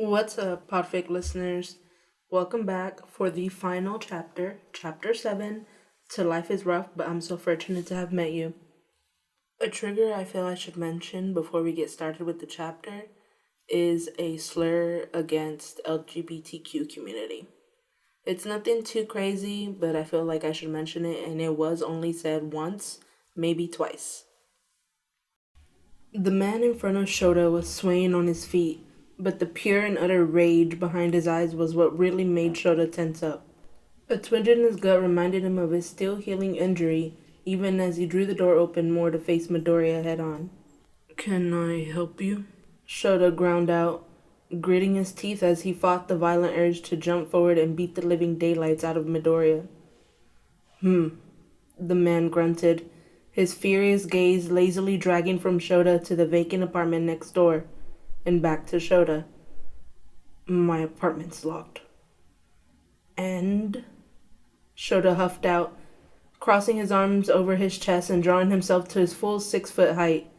What's up, Podfic Listeners? Welcome back for the final chapter, Chapter 7, to Life is Rough, but I'm so fortunate to have met you. A trigger I feel I should mention before we get started with the chapter is a slur against LGBTQ community. It's nothing too crazy, but I feel like I should mention it, and it was only said once, maybe twice. The man in front of Shouta was swaying on his feet, but the pure and utter rage behind his eyes was what really made Shouta tense up. A twinge in his gut reminded him of his still healing injury, even as he drew the door open more to face Midoriya head on. "Can I help you?" Shouta ground out, gritting his teeth as he fought the violent urge to jump forward and beat the living daylights out of Midoriya. The man grunted, his furious gaze lazily dragging from Shouta to the vacant apartment next door, and back to Shouta. "My apartment's locked." "And?" Shouta huffed out, crossing his arms over his chest and drawing himself to his full 6-foot height.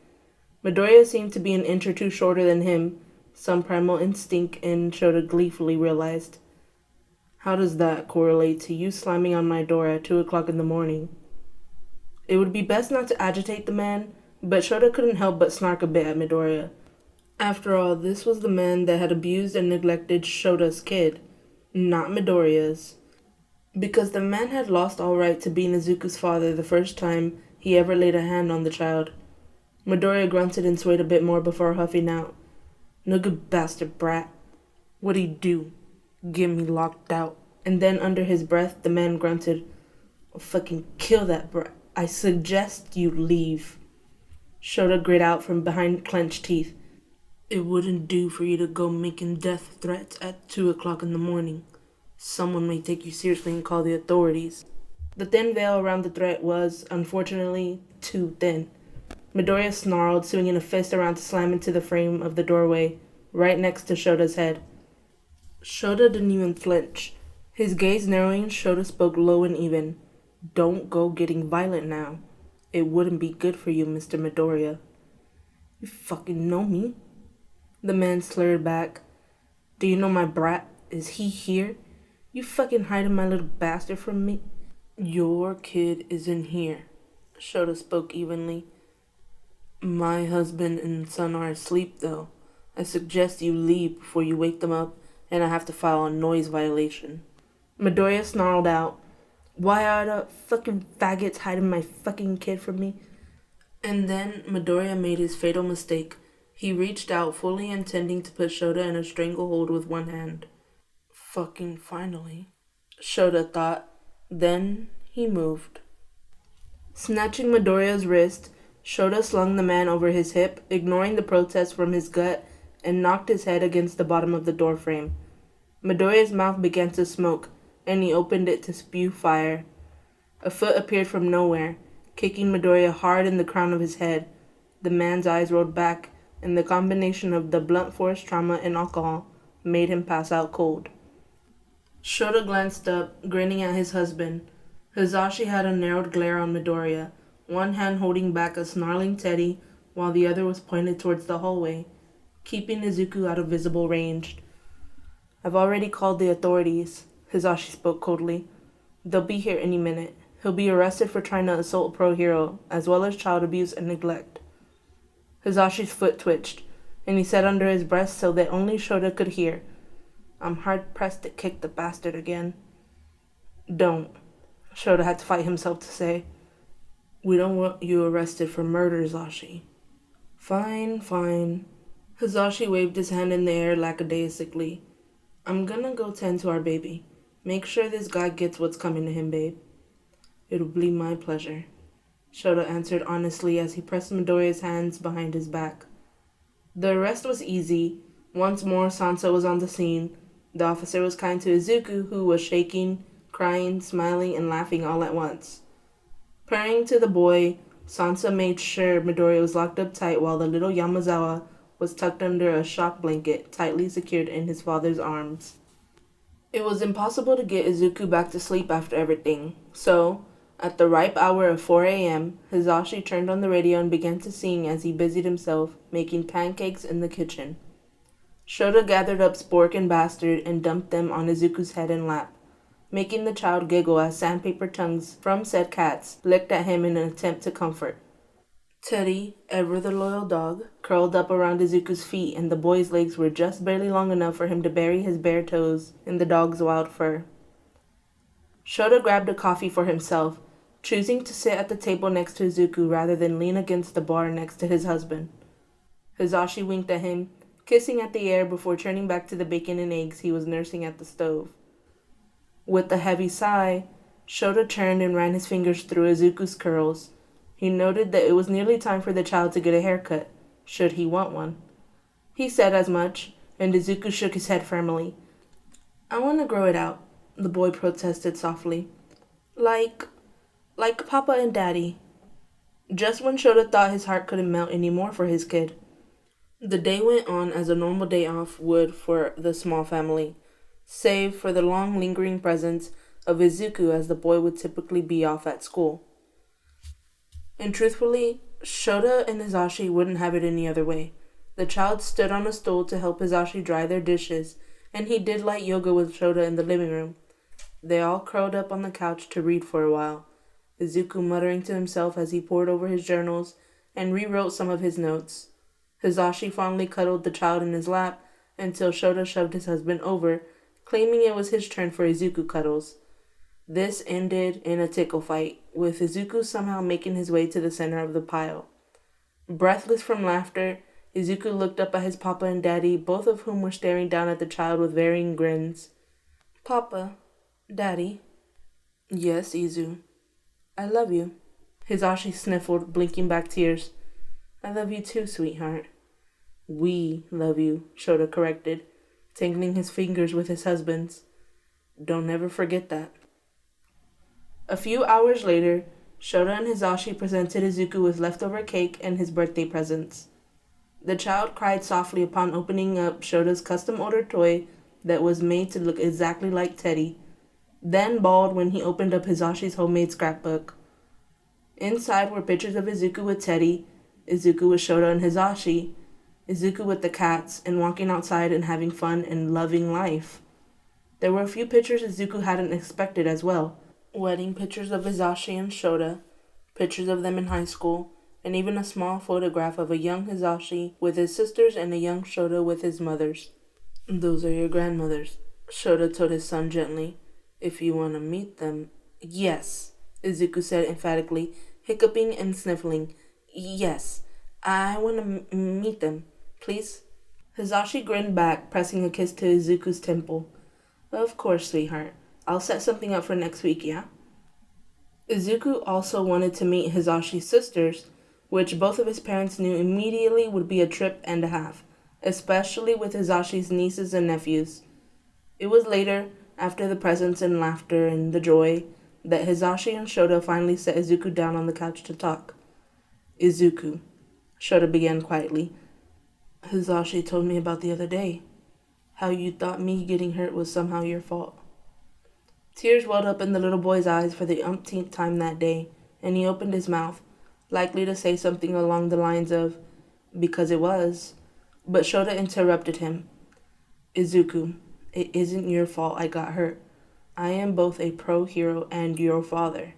Midoriya seemed to be an inch or two shorter than him, some primal instinct in Shouta gleefully realized. "How does that correlate to you slamming on my door at 2 o'clock in the morning?" It would be best not to agitate the man, but Shouta couldn't help but snark a bit at Midoriya. After all, this was the man that had abused and neglected Shota's kid, not Midoriya's. Because the man had lost all right to being Izuku's father the first time he ever laid a hand on the child. Midoriya grunted and swayed a bit more before huffing out. "No good bastard brat. What'd he do? Get me locked out." And then under his breath, the man grunted, "I'll fucking kill that brat. I suggest you leave." Shouta grit out from behind clenched teeth. "It wouldn't do for you to go making death threats at 2 o'clock in the morning. Someone may take you seriously and call the authorities." The thin veil around the threat was, unfortunately, too thin. Midoriya snarled, swinging a fist around to slam into the frame of the doorway, right next to Shota's head. Shouta didn't even flinch. His gaze narrowing, Shouta spoke low and even. "Don't go getting violent now. It wouldn't be good for you, Mr. Midoriya." "You fucking know me?" The man slurred back. "Do you know my brat? Is he here? You fucking hiding my little bastard from me?" "Your kid isn't here," Shouta spoke evenly. "My husband and son are asleep, though. I suggest you leave before you wake them up and I have to file a noise violation." Midoriya snarled out, "Why are the fucking faggots hiding my fucking kid from me?" And then Midoriya made his fatal mistake. He reached out, fully intending to put Shouta in a stranglehold with one hand. "Fucking finally," Shouta thought. Then he moved. Snatching Midoriya's wrist, Shouta slung the man over his hip, ignoring the protest from his gut, and knocked his head against the bottom of the doorframe. Midoriya's mouth began to smoke, and he opened it to spew fire. A foot appeared from nowhere, kicking Midoriya hard in the crown of his head. The man's eyes rolled back, and the combination of the blunt force trauma and alcohol made him pass out cold. Shouta glanced up, grinning at his husband. Hisashi had a narrowed glare on Midoriya, one hand holding back a snarling teddy, while the other was pointed towards the hallway, keeping Izuku out of visible range. "I've already called the authorities," Hisashi spoke coldly. "They'll be here any minute. He'll be arrested for trying to assault a pro hero, as well as child abuse and neglect." Hisashi's foot twitched, and he said under his breath so that only Shouta could hear, "I'm hard-pressed to kick the bastard again." "Don't," Shouta had to fight himself to say. "We don't want you arrested for murder, Hisashi." Fine. Hisashi waved his hand in the air lackadaisically. "I'm gonna go tend to our baby. Make sure this guy gets what's coming to him, babe." "It'll be my pleasure," Shouta answered honestly as he pressed Midoriya's hands behind his back. The arrest was easy. Once more, Sansa was on the scene. The officer was kind to Izuku, who was shaking, crying, smiling, and laughing all at once. Purring to the boy, Sansa made sure Midoriya was locked up tight while the little Yamazawa was tucked under a shock blanket, tightly secured in his father's arms. It was impossible to get Izuku back to sleep after everything, so, at the ripe hour of 4 a.m., Hisashi turned on the radio and began to sing as he busied himself making pancakes in the kitchen. Shota gathered up Spork and Bastard and dumped them on Izuku's head and lap, making the child giggle as sandpaper tongues from said cats licked at him in an attempt to comfort. Teddy, ever the loyal dog, curled up around Izuku's feet, and the boy's legs were just barely long enough for him to bury his bare toes in the dog's wild fur. Shota grabbed a coffee for himself, choosing to sit at the table next to Izuku rather than lean against the bar next to his husband. Hisashi winked at him, kissing at the air before turning back to the bacon and eggs he was nursing at the stove. With a heavy sigh, Shota turned and ran his fingers through Izuku's curls. He noted that it was nearly time for the child to get a haircut, should he want one. He said as much, and Izuku shook his head firmly. "I want to grow it out," the boy protested softly. Like Papa and Daddy." Just when Shota thought his heart couldn't melt anymore for his kid. The day went on as a normal day off would for the small family, save for the long lingering presence of Izuku as the boy would typically be off at school. And truthfully, Shota and Hisashi wouldn't have it any other way. The child stood on a stool to help Hisashi dry their dishes, and he did light yoga with Shota in the living room. They all curled up on the couch to read for a while, Izuku muttering to himself as he pored over his journals and rewrote some of his notes. Hisashi fondly cuddled the child in his lap until Shota shoved his husband over, claiming it was his turn for Izuku cuddles. This ended in a tickle fight, with Izuku somehow making his way to the center of the pile. Breathless from laughter, Izuku looked up at his papa and daddy, both of whom were staring down at the child with varying grins. "Papa, Daddy." "Yes, Izu." "I love you." Hisashi sniffled, blinking back tears. "I love you too, sweetheart." "We love you," Shota corrected, tangling his fingers with his husband's. "Don't ever forget that." A few hours later, Shota and Hisashi presented Izuku with leftover cake and his birthday presents. The child cried softly upon opening up Shota's custom-ordered toy that was made to look exactly like Teddy, then bawled when he opened up Hisashi's homemade scrapbook. Inside were pictures of Izuku with Teddy, Izuku with Shota and Hisashi, Izuku with the cats, and walking outside and having fun and loving life. There were a few pictures Izuku hadn't expected as well. Wedding pictures of Hisashi and Shota, pictures of them in high school, and even a small photograph of a young Hisashi with his sisters and a young Shota with his mothers. "Those are your grandmothers," Shota told his son gently. "If you want to meet them." "Yes," Izuku said emphatically, hiccuping and sniffling. "Yes, I want to meet them, please." Hisashi grinned back, pressing a kiss to Izuku's temple. "Of course, sweetheart. I'll set something up for next week, yeah?" Izuku also wanted to meet Hisashi's sisters, which both of his parents knew immediately would be a trip and a half, especially with Hisashi's nieces and nephews. It was later, after the presents and laughter and the joy, that Hisashi and Shota finally set Izuku down on the couch to talk. "Izuku," Shota began quietly, "Hisashi told me about the other day. How you thought me getting hurt was somehow your fault." Tears welled up in the little boy's eyes for the umpteenth time that day, and he opened his mouth, likely to say something along the lines of, "Because it was." But Shota interrupted him. "Izuku, it isn't your fault I got hurt. I am both a pro-hero and your father.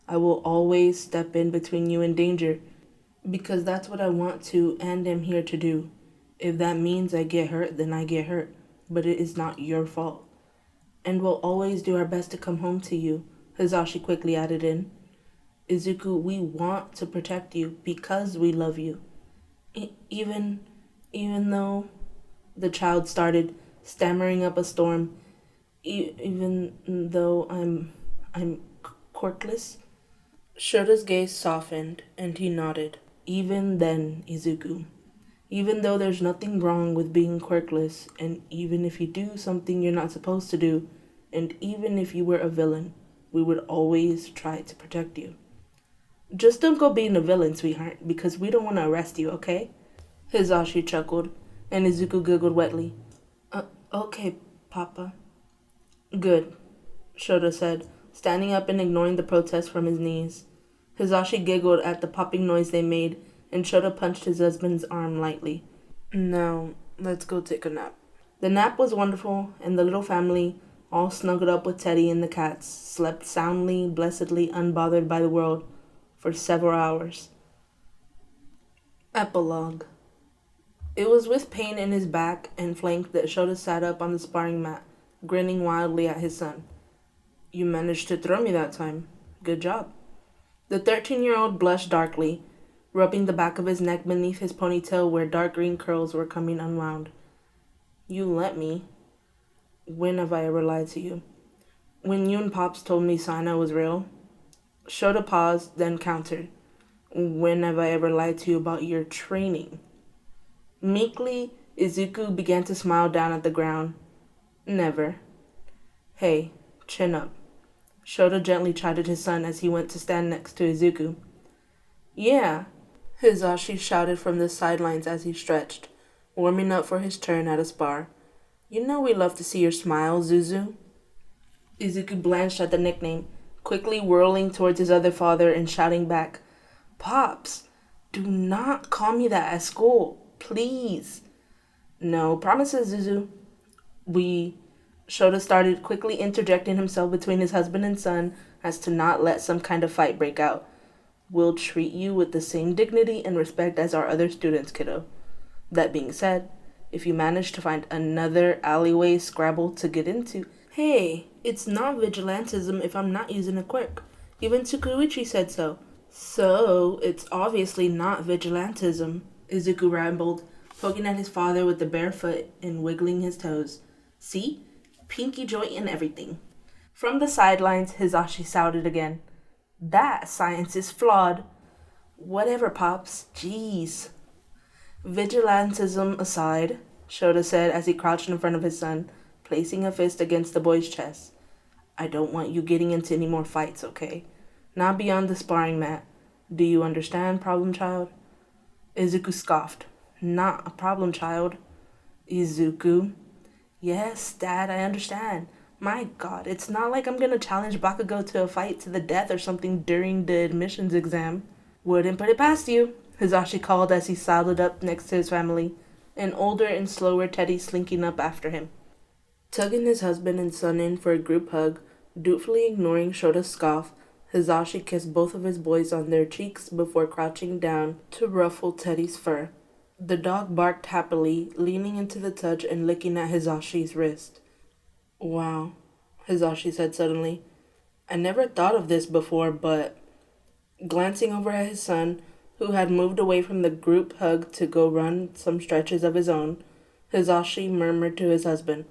I will always step in between you and danger, because that's what I want to and am here to do. If that means I get hurt, then I get hurt, but it is not your fault. And we'll always do our best to come home to you," Hisashi quickly added in. "Izuku, we want to protect you because we love you. Even though," the child started, stammering up a storm, "even though I'm quirkless?" Shota's gaze softened, and he nodded. "Even then, Izuku. Even though there's nothing wrong with being quirkless, and even if you do something you're not supposed to do, and even if you were a villain, we would always try to protect you. Just don't go being a villain, sweetheart, because we don't want to arrest you, okay?" Hisashi chuckled, and Izuku giggled wetly. Okay, Papa." "Good," Shota said, standing up and ignoring the protest from his knees. Hisashi giggled at the popping noise they made, and Shota punched his husband's arm lightly. "Now, let's go take a nap. The nap was wonderful, and the little family, all snuggled up with Teddy and the cats, slept soundly, blessedly unbothered by the world for several hours. Epilogue. It was with pain in his back and flank that Shouta sat up on the sparring mat, grinning wildly at his son. You managed to throw me that time. Good job. The 13-year-old blushed darkly, rubbing the back of his neck beneath his ponytail where dark green curls were coming unwound. You let me. When have I ever lied to you? When you and Pops told me Sana was real? Shouta paused, then countered. When have I ever lied to you about your training? Meekly, Izuku began to smile down at the ground. Never. Hey, chin up. Shouta gently chided his son as he went to stand next to Izuku. Yeah, Hisashi shouted from the sidelines as he stretched, warming up for his turn at a spar. You know we love to see your smile, Zuzu. Izuku blanched at the nickname, quickly whirling towards his other father and shouting back, Pops, do not call me that at school, please. No, promises, Zuzu. Shouta started quickly interjecting himself between his husband and son as to not let some kind of fight break out. We'll treat you with the same dignity and respect as our other students, kiddo. That being said, if you manage to find another alleyway Scrabble to get into, hey, it's not vigilantism if I'm not using a quirk. Even Tsukuichi said so. So, it's obviously not vigilantism, Izuku rambled, poking at his father with the bare foot and wiggling his toes. See? Pinky joint and everything. From the sidelines, Hisashi shouted again. That science is flawed. Whatever, Pops. Jeez. Vigilantism aside, Shouta said as he crouched in front of his son, placing a fist against the boy's chest. I don't want you getting into any more fights, okay? Not beyond the sparring mat. Do you understand, problem child? Izuku scoffed. Not a problem child. Izuku. Yes, Dad, I understand. My God, it's not like I'm gonna challenge Bakugo to a fight to the death or something during the admissions exam. Wouldn't put it past you, Hisashi called as he sidled up next to his family, an older and slower Teddy slinking up after him. Tugging his husband and son in for a group hug, dutifully ignoring Shota's scoff, Hisashi kissed both of his boys on their cheeks before crouching down to ruffle Teddy's fur. The dog barked happily, leaning into the touch and licking at Hisashi's wrist. Wow, Hisashi said suddenly. I never thought of this before, but... Glancing over at his son, who had moved away from the group hug to go run some stretches of his own, Hisashi murmured to his husband,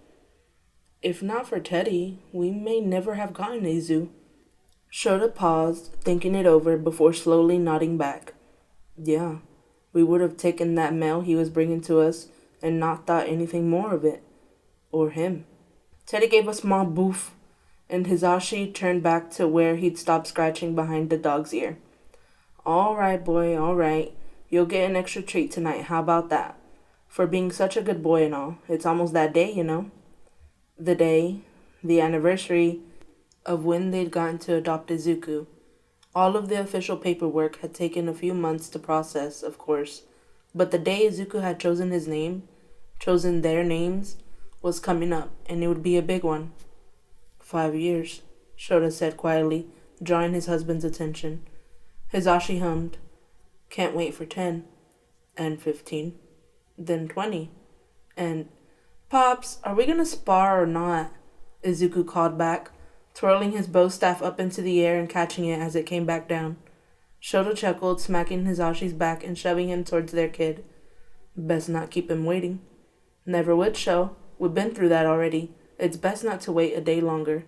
If not for Teddy, we may never have gotten Izu. Shouta paused, thinking it over before slowly nodding back. Yeah, we would have taken that mail he was bringing to us and not thought anything more of it. Or him. Teddy gave a small boof, and Hisashi turned back to where he'd stopped scratching behind the dog's ear. All right, boy, all right. You'll get an extra treat tonight, how about that? For being such a good boy and all. It's almost that day, you know. The day, the anniversary of when they'd gotten to adopt Izuku. All of the official paperwork had taken a few months to process, of course, but the day Izuku had chosen his name, chosen their names, was coming up, and it would be a big one. 5 years, Shouta said quietly, drawing his husband's attention. Hisashi hummed, Can't wait for 10, and 15, then 20, and... Pops, are we gonna spar or not? Izuku called back, twirling his bow staff up into the air and catching it as it came back down. Shouta chuckled, smacking Hisashi's back and shoving him towards their kid. Best not keep him waiting. Never would, Sho. We've been through that already. It's best not to wait a day longer.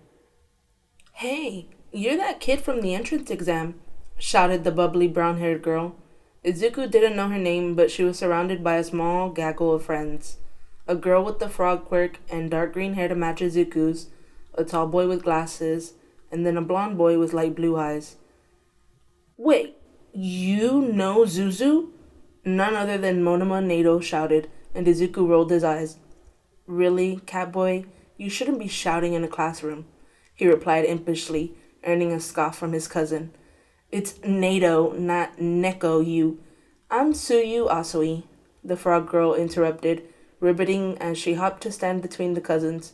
Hey, you're that kid from the entrance exam, shouted the bubbly brown-haired girl. Izuku didn't know her name, but she was surrounded by a small gaggle of friends. A girl with the frog quirk and dark green hair to match Izuku's, a tall boy with glasses, and then a blonde boy with light blue eyes. Wait, you know Zuzu? None other than Monoma Nato shouted, and Izuku rolled his eyes. Really, Catboy? You shouldn't be shouting in a classroom, he replied impishly, earning a scoff from his cousin. It's Nato, not Neko, you. I'm Tsuyu Asui, the frog girl interrupted, ribbiting as she hopped to stand between the cousins.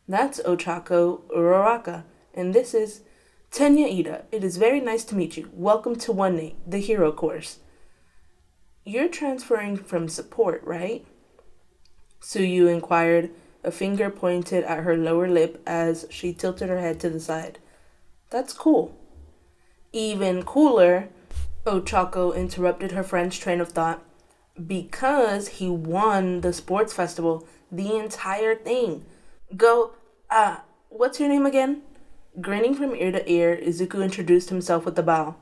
That's Ochako Uraraka, and this is Tenya Ida. It is very nice to meet you. Welcome to 1A, the hero course. You're transferring from support, right? Suyu inquired, a finger pointed at her lower lip as she tilted her head to the side. That's cool. Even cooler, Ochako interrupted her friend's train of thought. Because he won the sports festival, the entire thing. What's your name again? Grinning from ear to ear, Izuku introduced himself with a bow.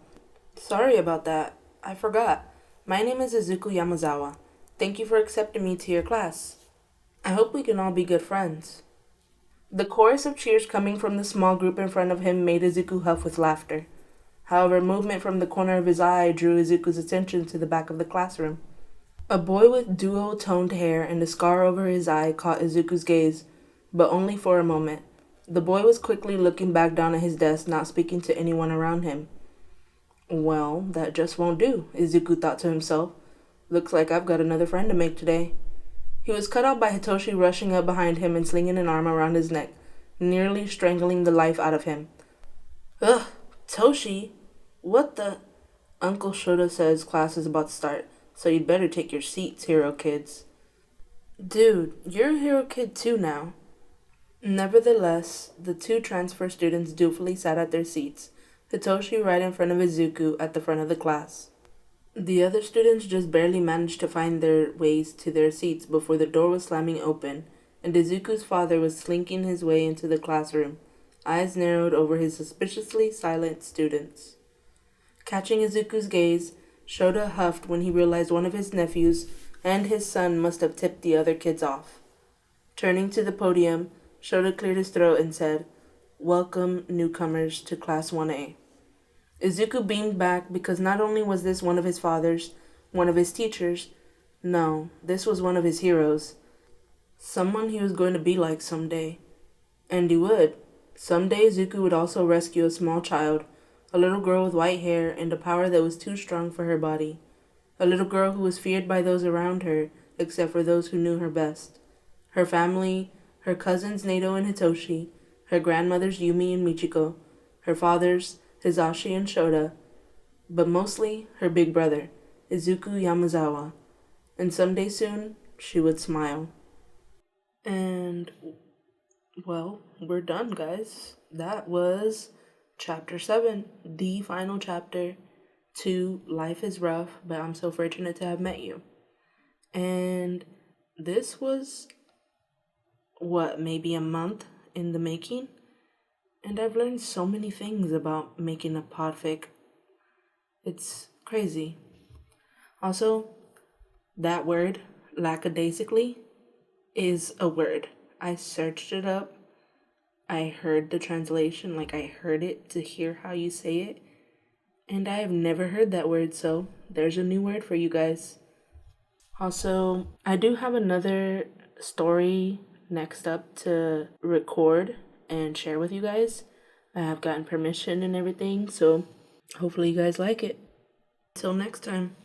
Sorry about that. I forgot. My name is Izuku Yamazawa. Thank you for accepting me to your class. I hope we can all be good friends. The chorus of cheers coming from the small group in front of him made Izuku huff with laughter. However, movement from the corner of his eye drew Izuku's attention to the back of the classroom. A boy with duo-toned hair and a scar over his eye caught Izuku's gaze, but only for a moment. The boy was quickly looking back down at his desk, not speaking to anyone around him. Well, that just won't do, Izuku thought to himself. Looks like I've got another friend to make today. He was cut off by Hitoshi rushing up behind him and slinging an arm around his neck, nearly strangling the life out of him. Ugh, Toshi, what the... Uncle Shouta says class is about to start, so you'd better take your seats, hero kids. Dude, you're a hero kid too now. Nevertheless, the two transfer students dutifully sat at their seats, Hitoshi right in front of Izuku at the front of the class. The other students just barely managed to find their ways to their seats before the door was slamming open, and Izuku's father was slinking his way into the classroom, eyes narrowed over his suspiciously silent students. Catching Izuku's gaze, Shouta huffed when he realized one of his nephews and his son must have tipped the other kids off. Turning to the podium, Shouta cleared his throat and said, "Welcome, newcomers, to Class 1A." Izuku beamed back because not only was this one of his fathers, one of his teachers, no, this was one of his heroes. Someone he was going to be like someday. And he would. Someday Izuku would also rescue a small child, a little girl with white hair and a power that was too strong for her body. A little girl who was feared by those around her, except for those who knew her best. Her family, her cousins Nato and Hitoshi, her grandmothers Yumi and Michiko, her fathers Hisashi and Shouta, but mostly her big brother, Izuku Yamazawa. And someday soon, she would smile. And, well, we're done, guys. That was Chapter 7, the final chapter to Life is Rough, but I'm so fortunate to have met you. And this was, maybe a month in the making? And I've learned so many things about making a podfic. It's crazy. Also, that word, lackadaisically, is a word. I searched it up. I heard the translation, I heard it to hear how you say it. And I have never heard that word, so there's a new word for you guys. Also, I do have another story next up to record and share with you guys. I have gotten permission and everything, so hopefully you guys like it. Until next time.